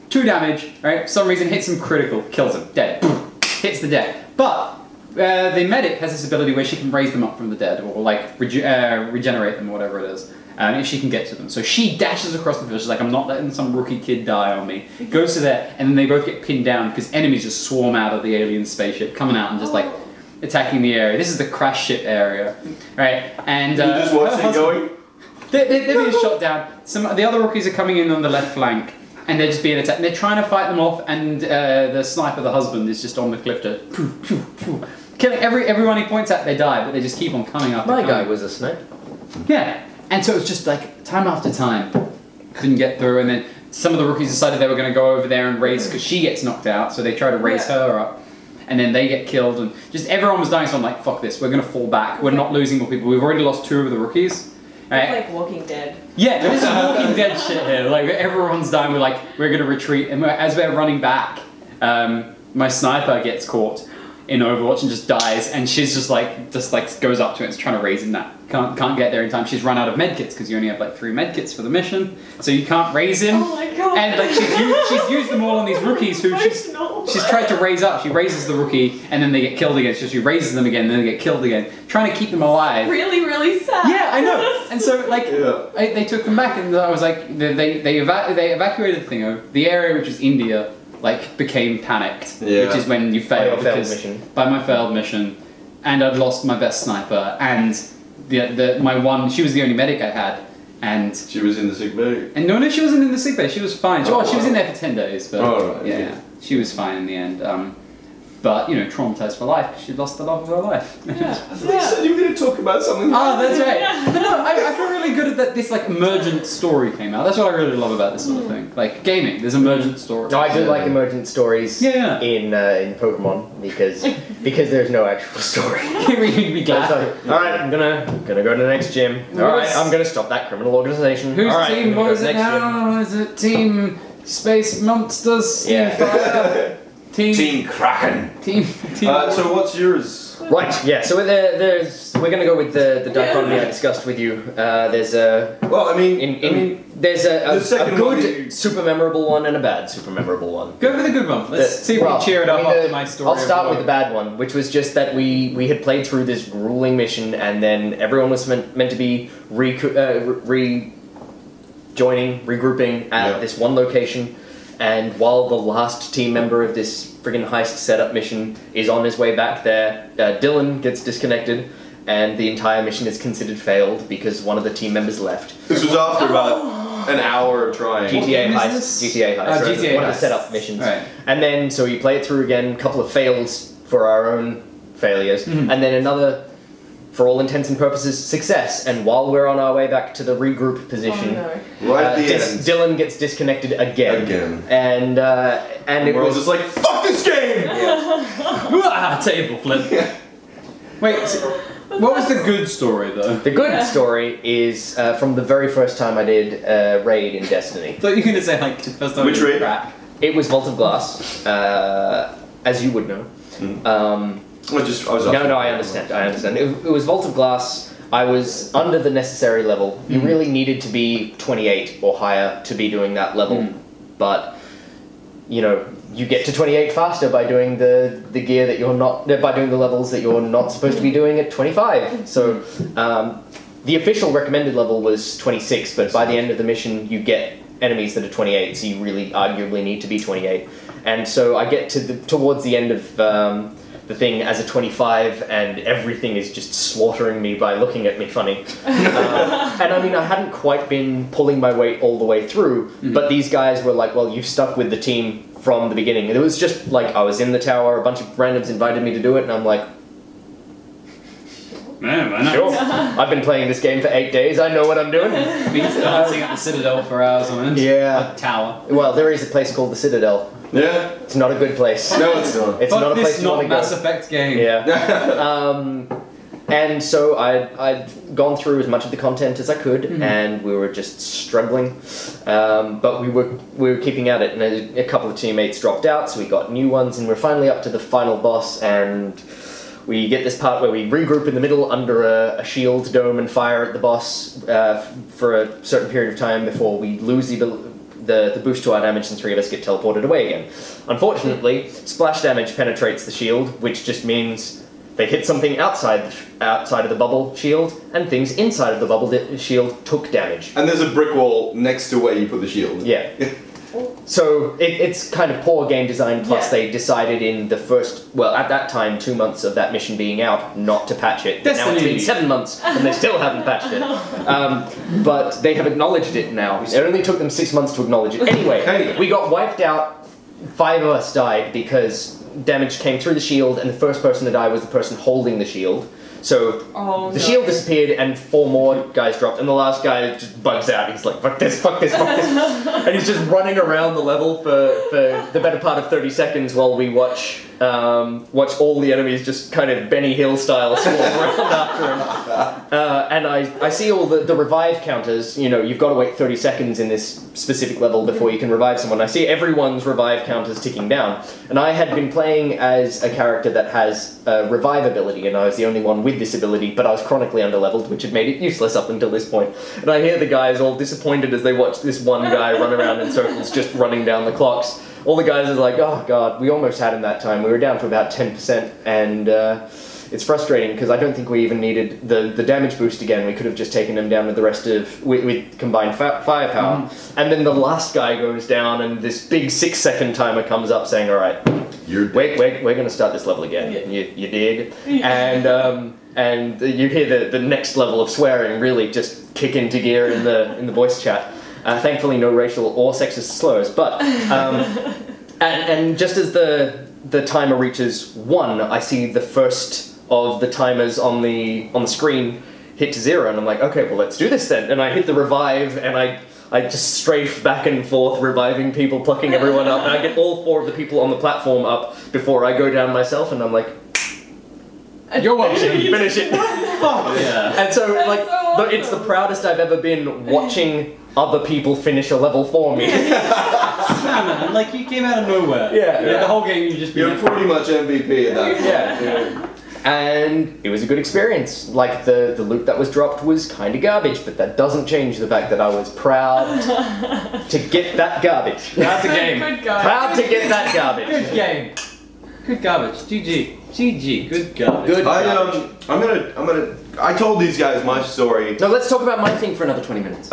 2 damage, right? For some reason hits him critical, kills him, dead. Boom, hits the dead. But the medic has this ability where she can raise them up from the dead, or like regenerate them, or whatever it is. If she can get to them. So she dashes across the field, she's like, I'm not letting some rookie kid die on me. Goes to there, and then they both get pinned down because enemies just swarm out of the alien spaceship, coming out and just like attacking the area. This is the crash ship area, right? And you just watch it going? They're being shot down. The other rookies are coming in on the left flank, and they're just being attacked. And they're trying to fight them off, and the sniper, the husband, is just on the cliff to killing everyone he points at. They die, but they just keep on coming up. My guy was a sniper. Yeah. And so it was just like, time after time, couldn't get through, and then some of the rookies decided they were going to go over there and raise, because she gets knocked out, so they try to raise her up, and then they get killed, and just everyone was dying, so I'm like, fuck this, we're going to fall back, we're not losing more people, we've already lost 2 of the rookies. Right? It's like Walking Dead. Yeah, this is Walking Dead shit here, like everyone's dying, we're like, we're going to retreat, and as we're running back, my sniper gets caught in Overwatch and just dies, and she's just like goes up to it and is trying to raise him. That can't get there in time. She's run out of medkits because you only have like 3 medkits for the mission, so you can't raise him. Oh my god! And like she's used them all on these rookies who she's tried to raise up. She raises the rookie and then they get killed again. So she raises them again and then they get killed again, trying to keep them alive. Really, really sad. Yeah, I know. And so like they took them back, and I was like, they evacuated the thing. The area, which is India, like became panicked, which is when you fail by my failed mission, and I'd lost my best sniper, and she was the only medic I had, and she was in the sick bay. And no, she wasn't in the sick bay. She was fine. She was in there for 10 days, but she was fine in the end. But, you know, traumatized for life because she lost the love of her life. I thought you said you were going to talk about something. Oh, that's right. But no, I feel really good at that. This like emergent story came out. That's what I really love about this sort of thing. Like gaming, there's emergent stories. No, I do like emergent stories. In Pokemon because there's no actual story. You'd be glad. All right, I'm gonna go to the next gym. All right, I'm gonna stop that criminal organization. Whose all right, team was it now? Is it Team Space Monsters? Yeah. Team Kraken. Team. So what's yours? Right. Yeah. So we're going to go with the dichotomy I discussed with you. There's a there's a good super memorable one and a bad super memorable one. Go for the good one. Let's see if we can cheer it up after my story. I'll start with the bad one, which was just that we had played through this grueling mission, and then everyone was meant to be regrouping at this one location. And while the last team member of this friggin' heist setup mission is on his way back there, Dylan gets disconnected, and the entire mission is considered failed because one of the team members left. This was after about an hour of trying. GTA heist. One of the setup missions. Right. And then, so you play it through again, a couple of fails for our own failures, and then another, for all intents and purposes, success. And while we're on our way back to the regroup position, right at the end, Dylan gets disconnected again. And it we're was all just like, fuck this game! Table flip. Wait, so what was the good story though? The good story is from the very first time I did raid in Destiny. I thought you were going to say like the first time. Which raid? It was Vault of Glass, as you would know. I understand. It was Vault of Glass. I was under the necessary level. You really needed to be 28 or higher to be doing that level, but you know, you get to 28 faster by doing the gear that you're not, by doing the levels that you're not supposed to be doing at 25. So the official recommended level was 26, but by the end of the mission you get enemies that are 28, so you really arguably need to be 28. And so I get to towards the end of the thing as a 25, and everything is just slaughtering me by looking at me funny. And I mean, I hadn't quite been pulling my weight all the way through, but these guys were like, well, you've stuck with the team from the beginning. And it was just like, I was in the tower, a bunch of randoms invited me to do it, and I'm like, man, why not? sure. I've been playing this game for 8 days, I know what I'm doing. Been dancing at the Citadel for hours on end. Yeah. A tower. Well, there is a place called the Citadel. Yeah. It's not a good place. No, it's not. It's not a place you want to go. Mass Effect game. Yeah. And so I'd gone through as much of the content as I could, and we were just struggling. But we were keeping at it, and a couple of teammates dropped out, so we got new ones, and we're finally up to the final boss, and we get this part where we regroup in the middle under a shield dome and fire at the boss for a certain period of time before we lose the boost to our damage, and 3 of us get teleported away again. Unfortunately, splash damage penetrates the shield, which just means they hit something outside of the bubble shield, and things inside of the bubble shield took damage. And there's a brick wall next to where you put the shield. Yeah. So it's kind of poor game design, plus they decided in the first, well, at that time, 2 months of that mission being out, not to patch it. But now it's been 7 months, and they still haven't patched it. But they have acknowledged it now. It only took them 6 months to acknowledge it. Anyway, we got wiped out. 5 of us died because damage came through the shield, and the first person to die was the person holding the shield. So the shield disappeared, and 4 more guys dropped, and the last guy just bugs out. He's like, fuck this, fuck this, fuck this. And he's just running around the level for the better part of 30 seconds while we watch all the enemies just kind of Benny Hill style swarm around after him. And I see all the revive counters. You know, you've got to wait 30 seconds in this specific level before you can revive someone. I see everyone's revive counters ticking down. And I had been playing as a character that has a revive ability, and I was the only one with this ability, but I was chronically underleveled, which had made it useless up until this point. And I hear the guys all disappointed as they watch this one guy run around in circles, just running down the clocks. All the guys are like, oh god, we almost had him that time. We were down to about 10%, and it's frustrating because I don't think we even needed the damage boost again. We could have just taken him down with the rest of, with combined firepower. And then the last guy goes down, and this big 6-second timer comes up saying, alright, we're going to start this level again. Yeah. You dig? And you hear the next level of swearing really just kick into gear in the voice chat. Thankfully, no racial or sexist slurs, but and just as the timer reaches 1, I see the first of the timers on the screen hit to 0, and I'm like, okay, well, let's do this then. And I hit the revive, and I just strafe back and forth, reviving people, plucking everyone up, and I get all 4 of the people on the platform up before I go down myself, and I'm like, you're watching, finish it. Fuck. Yeah. And so, like, it's the proudest I've ever been watching other people finish a level for me. Man, like, you came out of nowhere. Yeah. The whole game you're pretty much MVP at that point. Yeah. And it was a good experience. Like, the loot that was dropped was kind of garbage, but that doesn't change the fact that I was proud to get that garbage. Proud to game. Proud to get that garbage. Good game. Good garbage. GG. Good garbage. Good garbage. I told these guys my story. No, let's talk about my thing for another 20 minutes.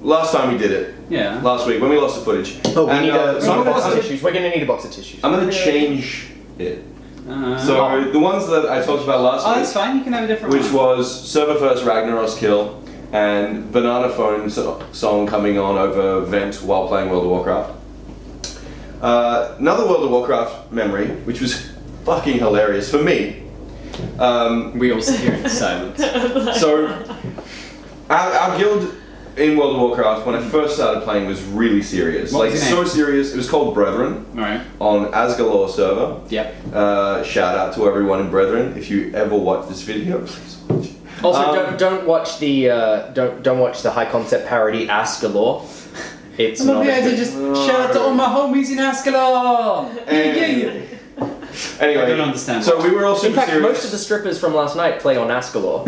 Last time we did it. Yeah. Last week, when we lost the footage. Oh, we need a box of tissues. We're going to need a box of tissues. I'm going to change it. So, the ones that I talked about last week. Oh, that's fine. You can have a different one. Which was Server First Ragnaros Kill and Banana Phone song coming on over Vent while playing World of Warcraft. Another World of Warcraft memory, which was fucking hilarious for me. We all sit here in silence. So, our guild in World of Warcraft, when I first started playing, was really serious. What was your name? So serious. It was called Brethren. Alright. On Asgalore server. Yep. Shout out to everyone in Brethren. If you ever watch this video, please watch it. Also, don't watch the don't watch the high concept parody Asgalore. It's I love the idea. Just shout out to all my homies in Ascalon. Anyway, I don't understand. So we were all super In fact, serious. most of the strippers from last night play on Ascalor.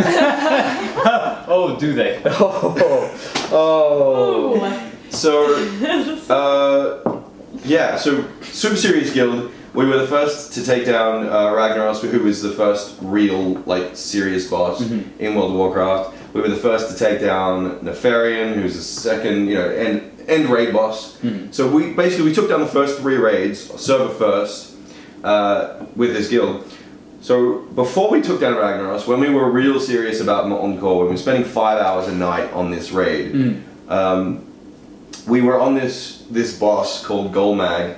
Oh, do they? Oh. So, yeah, so Super Serious Guild, we were the first to take down Ragnaros, who was the first real, like, serious boss in World of Warcraft. We were the first to take down Nefarian, who's the second, you know, end raid boss. So we took down the first 3 raids, server first, with this guild. So before we took down Ragnaros, when we were real serious about Molten Core, when we were spending 5 hours a night on this raid, we were on this boss called Golmag,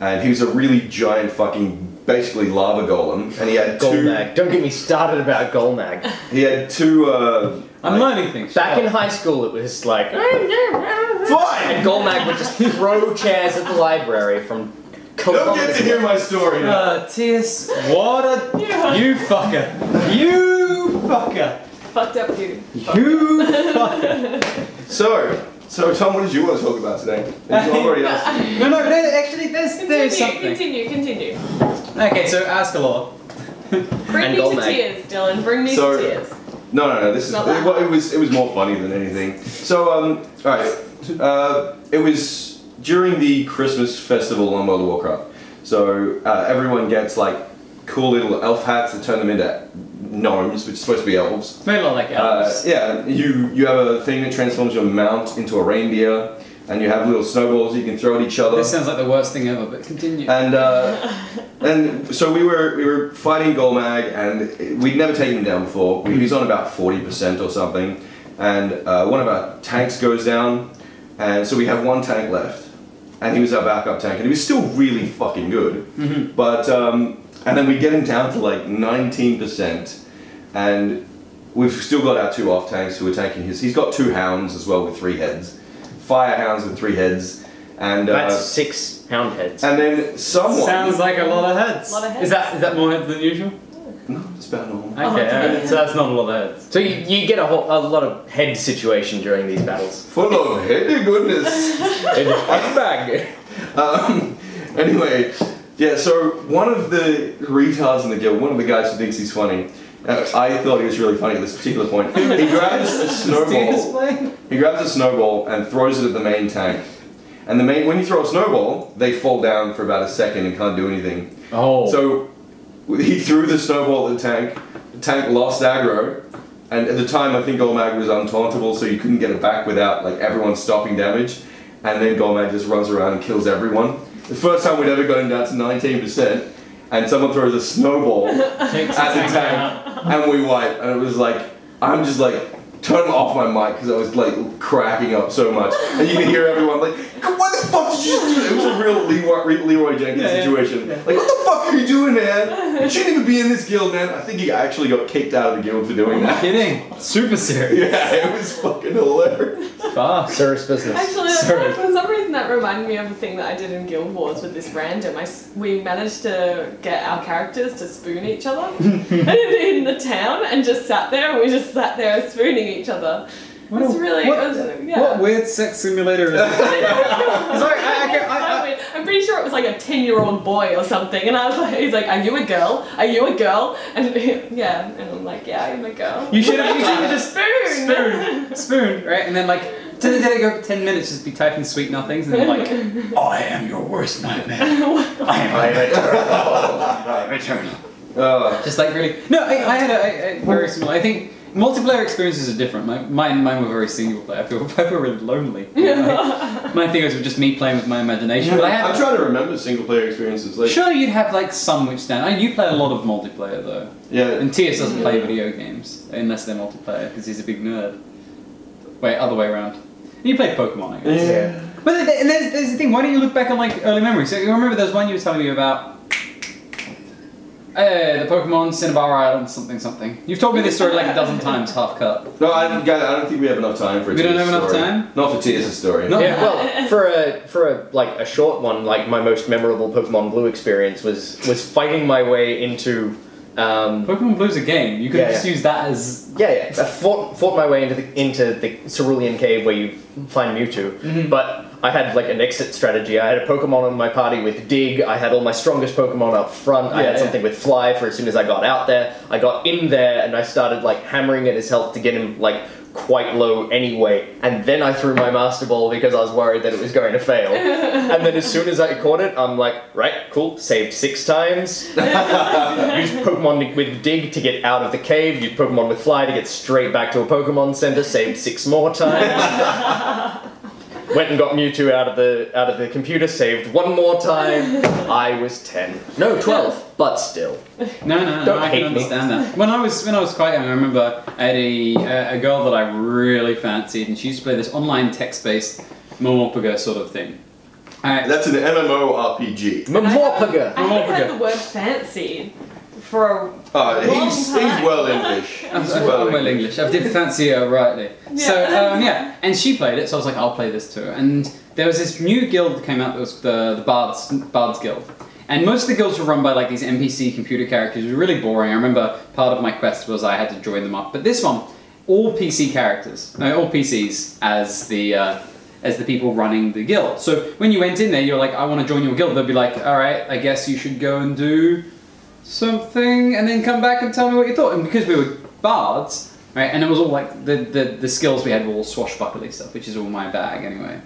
and he was a really giant fucking, basically lava golem, and he had Golmag. Don't get me started about Golmag. He had 2. I'm learning things. Back in high school, it was like, Fine! and Golmag would just throw chairs at the library from. Don't get to hear my story now. T.S. What a you fucker! You fucker! Fucked up dude. You fucker! So Tom, what did you want to talk about today? No, actually, there's something. Continue. Okay, so Ascalor. Bring me to tears, Dylan. Bring me to tears. No. This is it was more funny than anything. So alright. It was during the Christmas festival on World of Warcraft. So everyone gets like cool little elf hats that turn them into gnomes, which is supposed to be elves. Made a lot like elves. Yeah, you have a thing that transforms your mount into a reindeer, and you have little snowballs you can throw at each other. This sounds like the worst thing ever, but continue. And so we were fighting Golmag, and we'd never taken him down before. He was on about 40% or something, and one of our tanks goes down, and so we have 1 tank left, and he was our backup tank, and he was still really fucking good. But and then we get him down to like 19%, and we've still got our 2 off tanks who are taking his. He's got 2 hounds as well with 3 heads, fire hounds with 3 heads, and that's 6 hound heads. And then someone sounds like a lot of heads. Is that more heads than usual? No, it's about normal. Okay, so that's not a lot of heads. So you get a lot of head situation during these battles. Full of heady goodness. In a bag. Anyway, yeah. So one of the retards in the guild, one of the guys who thinks he's funny. I thought he was really funny at this particular point. He grabs a snowball. He grabs a snowball and throws it at the main tank. And when you throw a snowball, they fall down for about a second and can't do anything. Oh. So he threw the snowball at the tank. The tank lost aggro, and at the time I think Golmag was untauntable, so you couldn't get it back without like everyone stopping damage. And then Golmag just runs around and kills everyone. The first time we'd ever gotten down to 19%, and someone throws a snowball at the tank, and we wipe. And it was like, I'm just like turning off my mic because I was like cracking up so much, and you can hear everyone like, "What the fuck did you just do?" It was a real Leroy Jenkins situation. Like, what the fuck are you doing, man? You shouldn't even be in this guild, man. I think he actually got kicked out of the guild for doing that. Kidding? Super serious. Yeah, it was fucking hilarious. Serious business. Actually, for some reason that reminded me of a thing that I did in Guild Wars with this random. We managed to get our characters to spoon each other in the town, and just sat there, and we just sat there spooning each other. What weird sex simulator is this? I'm pretty sure it was like a 10-year-old boy or something, and I was like, he's like, "Are you a girl? Are you a girl?" And yeah, and I'm like, "Yeah, I'm a girl." You should have just spoon, right? And then like, did it go for 10 minutes? Just be typing sweet nothings, and then like, "I am your worst nightmare. I am eternal." Just like really. No, I had a very similar. I think. Multiplayer experiences are different. Mine were very single player. I feel really lonely. My thing was just me playing with my imagination. But I'm trying to remember single player experiences. Like, surely you'd have like some which stand. You play a lot of multiplayer though. Yeah. And TS doesn't play video games unless they're multiplayer because he's a big nerd. Wait, other way around. You played Pokemon, I guess. Yeah. But and there's the thing. Why don't you look back on like early memories? So you remember there was one you were telling me about. The Pokemon Cinnabar Island something. You've told me this story like a dozen times, half cut. No, I don't think we have enough time for it. We don't have enough time? Not for T.S.'s story. No. Yeah, well, for a short one, like my most memorable Pokemon Blue experience was fighting my way into Pokemon Blue's a game. You could just use that as I fought my way into the Cerulean Cave where you find Mewtwo, but I had like an exit strategy. I had a Pokemon in my party with Dig. I had all my strongest Pokemon up front. I had something with Fly for as soon as I got out there. I got in there and I started like hammering at his health to get him like quite low anyway, and then I threw my Master Ball because I was worried that it was going to fail. And then as soon as I caught it, I'm like, right, cool, saved 6 times. Used Pokemon with Dig to get out of the cave, used Pokemon with Fly to get straight back to a Pokemon Center, saved 6 more times. Went and got Mewtwo out of the computer, saved 1 more time. I was 10. No, 12, but still. No, I can understand that. When I was quite young, I remember I had a girl that I really fancied, and she used to play this online text-based Momorpaga sort of thing. That's an MMORPG. Momorpaga. I haven't heard the word fancy for he's well English. I'm well English. I did fancy her rightly. Yeah. So and she played it, so I was like, I'll play this too. And there was this new guild that came out that was the Bards Guild. And most of the guilds were run by like these NPC computer characters. It was really boring. I remember part of my quest was I had to join them up. But this one, all PC characters, all PCs as the people running the guild. So when you went in there, you're like, I want to join your guild. They'd be like, all right, I guess you should go and do something and then come back and tell me what you thought. And because we were bards, right, and it was all like the skills we had were all swashbuckly stuff, which is all my bag anyway.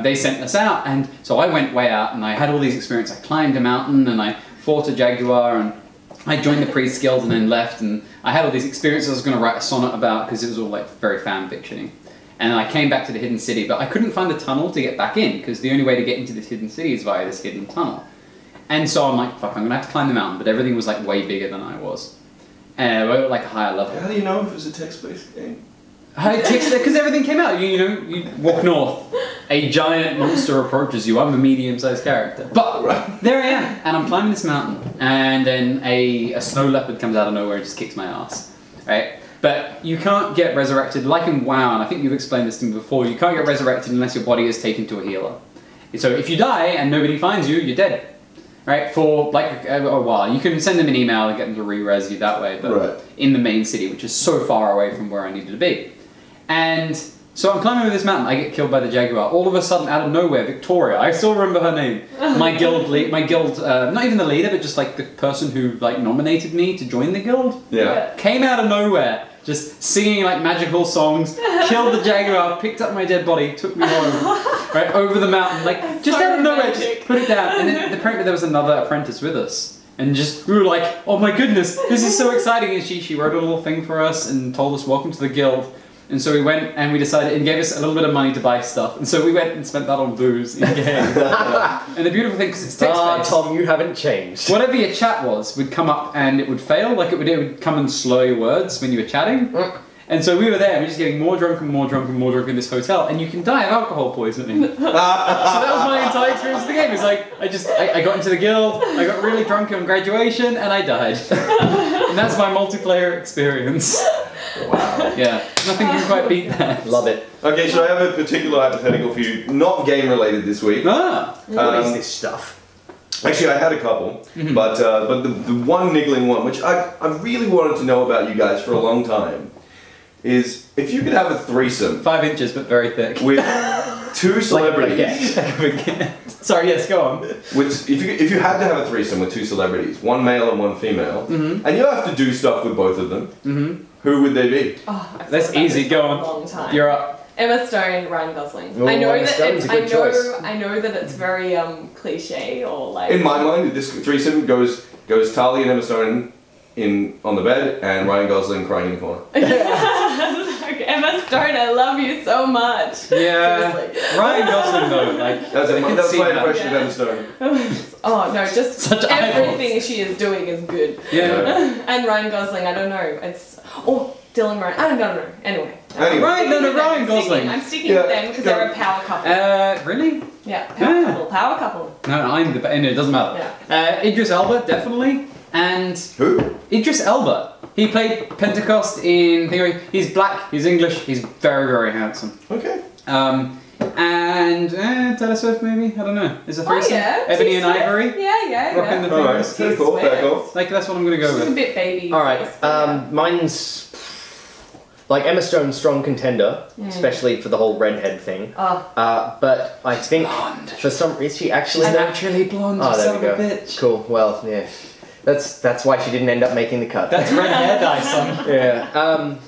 They sent us out, and so I went way out and I had all these experiences. I climbed a mountain and I fought a jaguar and I joined the priest guild and then left, and I had all these experiences I was going to write a sonnet about because it was all like very fan fiction-y. And I came back to the hidden city, but I couldn't find the tunnel to get back in because the only way to get into this hidden city is via this hidden tunnel. And so I'm like, fuck, I'm gonna have to climb the mountain, but everything was like way bigger than I was. And we were like a higher level. How do you know if it was a text-based game? Because everything came out. You walk north, a giant monster approaches you. I'm a medium-sized character. But there I am, and I'm climbing this mountain, and then a snow leopard comes out of nowhere and just kicks my ass. Right? But you can't get resurrected, like in WoW, and I think you've explained this to me before, you can't get resurrected unless your body is taken to a healer. So if you die and nobody finds you, you're dead. Right, for like a while. You can send them an email and get them to re-res you that way, but in the main city, which is so far away from where I needed to be. And so I'm climbing over this mountain, I get killed by the jaguar. All of a sudden, out of nowhere, Victoria, I still remember her name, my guild, not even the leader, but just like the person who like nominated me to join the guild, came out of nowhere, just singing like magical songs, killed the jaguar, picked up my dead body, took me home, right, over the mountain, like, just out of nowhere, just put it down. And then apparently there was another apprentice with us. And just, we were like, oh my goodness, this is so exciting. And she wrote a little thing for us and told us, welcome to the guild. And so we went and we decided, and gave us a little bit of money to buy stuff. And so we went and spent that on booze in game. And the beautiful thing, because it's text-based. Tom, you haven't changed. Whatever your chat was would come up and it would fail. Like it would come and slow your words when you were chatting. And so we were there, and we were just getting more drunk and more drunk and more drunk in this hotel, and you can die of alcohol poisoning. So that was my entire experience of the game. It's like, I got into the guild, I got really drunk on graduation, and I died. And that's my multiplayer experience. Wow. Yeah, nothing can quite beat that. Love it. Okay, so I have a particular hypothetical for you, not game related this week. What is this stuff? Actually, I had a couple, but the one niggling one, which I really wanted to know about you guys for a long time, is if you could have a threesome. 5 inches, but very thick. With 2 celebrities. Sorry, yes, go on. If you had to have a threesome with 2 celebrities, one male and one female, and you have to do stuff with both of them, who would they be? Oh, that's easy, go on. Long time. You're up. Emma Stone, Ryan Gosling. Ooh, I know Emma that Stone's it's, a good choice. I know that it's very cliche or like. In my mind, this threesome goes Talia and Emma Stone on the bed, and Ryan Gosling crying in the corner. Like, Emma Stone, I love you so much. Yeah. Seriously. Ryan Gosling though, like that's my impression of Emma Stone. Oh no, just Such everything eyeballs. she is doing is good. Yeah. And Ryan Gosling, I don't know. Dylan Moran. I don't know. Anyway. Ryan Gosling. I'm sticking with them because they're a power couple. Really? Yeah, power couple. No, it doesn't matter. Yeah. Idris Elba, definitely. And who? Idris Elba. He played Pentecost in Theory. He's black, he's English, he's very, very handsome. Okay. And Taylor Swift maybe? I don't know. Is a threesome? Yeah. Ebony and Ivory? Yeah. Rocking the Alright, fingers. fair call. Like, that's what I'm gonna go She's with. a bit baby. Alright, mine's... like Emma Stone's strong contender, especially for the whole redhead thing. But I think for some reason she actually naturally blonde. Oh, there we go. Bitch. Cool. Well, yeah. That's why she didn't end up making the cut. That's red hair dye, son. Yeah.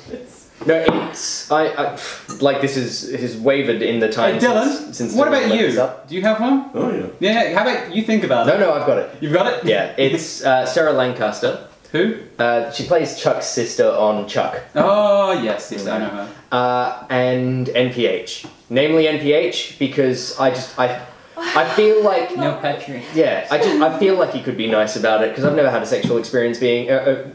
No, it's I like this is wavered in the time. Hey, Dylan, since what about you? Do you have one? Oh yeah. Yeah. How about you think about it? No, I've got it. You've got it? Yeah, it's Sarah Lancaster. Who? She plays Chuck's sister on Chuck. Oh yes, I know her. And NPH, namely NPH, because I feel like Neil Patrick. Yeah, I feel like he could be nice about it because I've never had a sexual experience being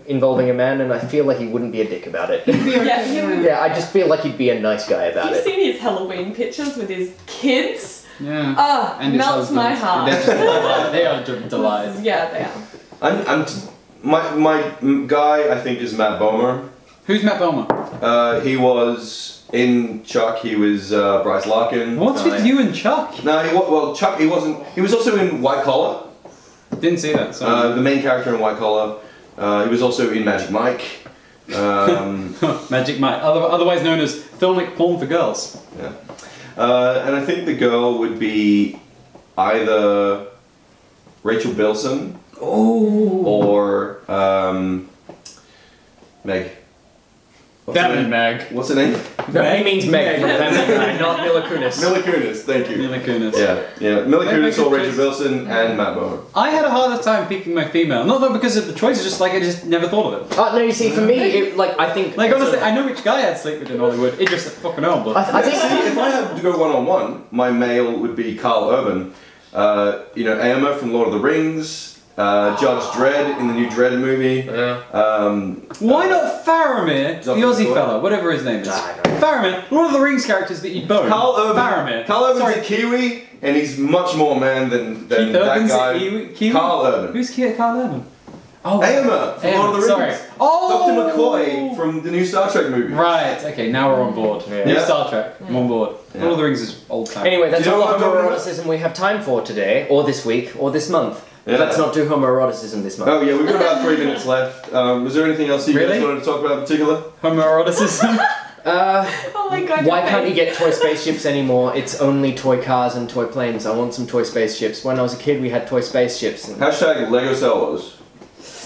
involving a man, and I feel like he wouldn't be a dick about it. Yeah, I just feel like he'd be a nice guy about it. You've seen his Halloween pictures with his kids? Yeah. Oh, and melts my heart. They are delighted. Yeah, they are. My guy, I think, is Matt Bomer. Who's Matt Bomer? He was in Chuck. He was Bryce Larkin. What's with you and Chuck? No, Chuck. He wasn't. He was also in White Collar. Didn't see that. Sorry. The main character in White Collar. He was also in Magic Mike. Magic Mike, otherwise known as filmic porn for girls. Yeah. And I think the girl would be either Rachel Bilson or Meg. Meg. What's her name? No, he means Meg from Family Guy, not Mila Kunis. Mila Kunis, thank you. Mila Kunis. Yeah. Mila Kunis or Rachel Bilson and Matt Bomer. I had a harder time picking my female. Not though because of the choice, it's just like I just never thought of it. No, you see, for me, I think... Like, honestly, I know which guy I'd sleep with in Hollywood. It just fucking hell, but... I think if I had to go one-on-one, my male would be Carl Urban. Éomer from Lord of the Rings. Judge Dredd in the new Dredd movie. Why not Faramir, the Aussie fella, whatever his name is? Faramir, Lord of the Rings characters that you bone. Carl Urban. Faramir. Carl Urban's a Kiwi, and he's much more man than that guy. Kiwi? Carl Urban. Who's Carl Urban? Oh, Éomer from Lord of the Rings. Sorry. Oh, Dr. McCoy from the new Star Trek movie. Right. Okay, now we're on board. New Star Trek. I'm on board. Yeah. Lord of the Rings is old time. Anyway, that's all the what I'm homoeroticism we have time for today, or this week, or this month. Yeah. Let's not do homoeroticism this month. Oh yeah, we've got about 3 minutes left. Was there anything else you guys wanted to talk about in particular? Homoeroticism? Oh my god. Why can't you get toy spaceships anymore? It's only toy cars and toy planes. I want some toy spaceships. When I was a kid, we had toy spaceships. Hashtag Lego Star Wars.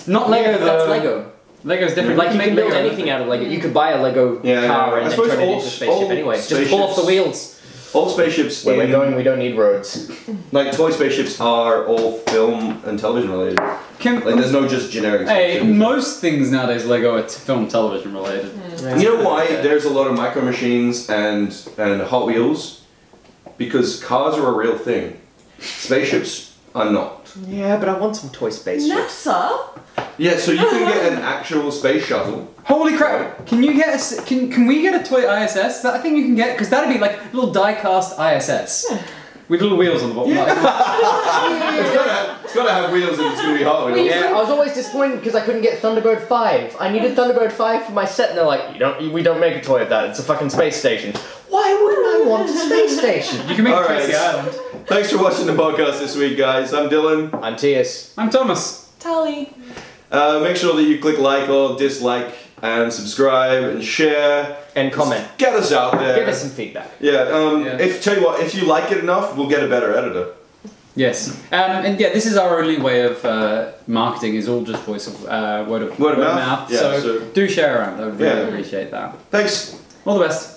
Not Lego, that's Lego. Lego's different. Like, you can build anything out of Lego. You could buy a Lego car and then turn it into a spaceship anyway. Just pull off the wheels. All spaceships Where we're going, we don't need roads. Like, toy spaceships are all film and television related. There's no just generic spaceships. Hey, most things nowadays Lego are film television related. You know why there's a lot of micro machines and Hot Wheels? Because cars are a real thing. Spaceships are not. Yeah, but I want some toy spaceships. NASA? Yeah, so you can get an actual space shuttle. Holy crap! Can you get can we get a toy ISS? Is that a thing you can get? Because that'd be like a little die-cast ISS. With little wheels on the bottom. Yeah. It's gotta have wheels and it's gonna be Hot Wheels. Yeah, I was always disappointed because I couldn't get Thunderbird 5. I needed Thunderbird 5 for my set, and they're like, we don't make a toy of that. It's a fucking space station. Why wouldn't I want a space station? You can make Crazy Island. Thanks for watching the podcast this week, guys. I'm Dylan. I'm T.S. I'm Thomas. Tally. Make sure that you click like or dislike and subscribe and share and comment. Get us out there. Give us some feedback. Yeah. Tell you what, if you like it enough, we'll get a better editor. Yes. And yeah, this is our only way of marketing. Is all just voice of word of mouth. Yeah, so do share around. I would really appreciate that. Thanks. All the best.